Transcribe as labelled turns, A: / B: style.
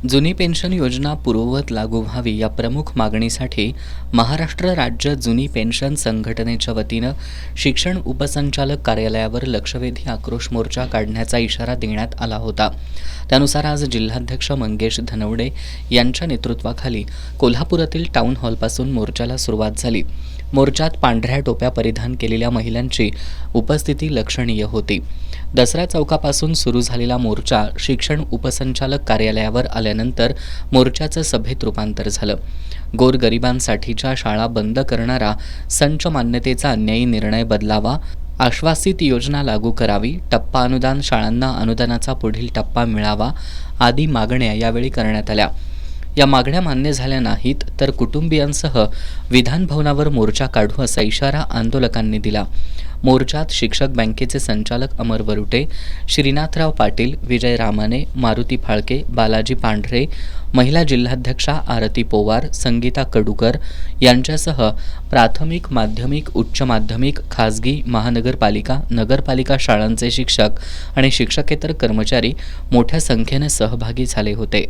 A: जुनी पेन्शन योजना पूर्ववत लागू व्हावी या प्रमुख मागणीसाठी महाराष्ट्र राज्य जुनी पेन्शन संघटनेच्या वतीनं शिक्षण उपसंचालक कार्यालयावर लक्षवेधी आक्रोश मोर्चा काढण्याचा इशारा देण्यात आला होता. त्यानुसार आज जिल्हाध्यक्ष मंगेश धनवडे यांच्या नेतृत्वाखाली कोल्हापुरातील टाउन हॉलपासून मोर्चाला सुरुवात झाली. मोर्चात पांढऱ्या टोप्या परिधान केलेल्या महिलांची उपस्थिती लक्षणीय होती. दसरा चौकापासून सुरू झालेला मोर्चा शिक्षण उपसंचालक कार्यालयावर आल्यानंतर मोर्चाचं सभेत रूपांतर झालं. गोरगरिबांसाठीच्या शाळा बंद करणारा संच मान्यतेचा अन्यायी निर्णय बदलावा, आश्वासित योजना लागू करावी, टप्पा अनुदान शाळांना अनुदानाचा पुढील टप्पा मिळावा आदी मागण्या यावेळी करण्यात आल्या. या मागण्या मान्य झाल्या नाहीत तर कुटुंबियांसह विधानभवनावर मोर्चा काढू असा इशारा आंदोलकांनी दिला. मोर्चात शिक्षक बँकेचे संचालक अमर वरुटे, श्रीनाथराव पाटील, विजय रामाने, मारुती फाळके, बालाजी पांढरे, महिला जिल्हाध्यक्षा आरती पोवार, संगीता कडूकर यांच्यासह प्राथमिक, माध्यमिक, उच्च माध्यमिक, खासगी, महानगरपालिका, नगरपालिका शाळांचे शिक्षक आणि शिक्षकेतर कर्मचारी मोठ्या संख्येने सहभागी झाले होते.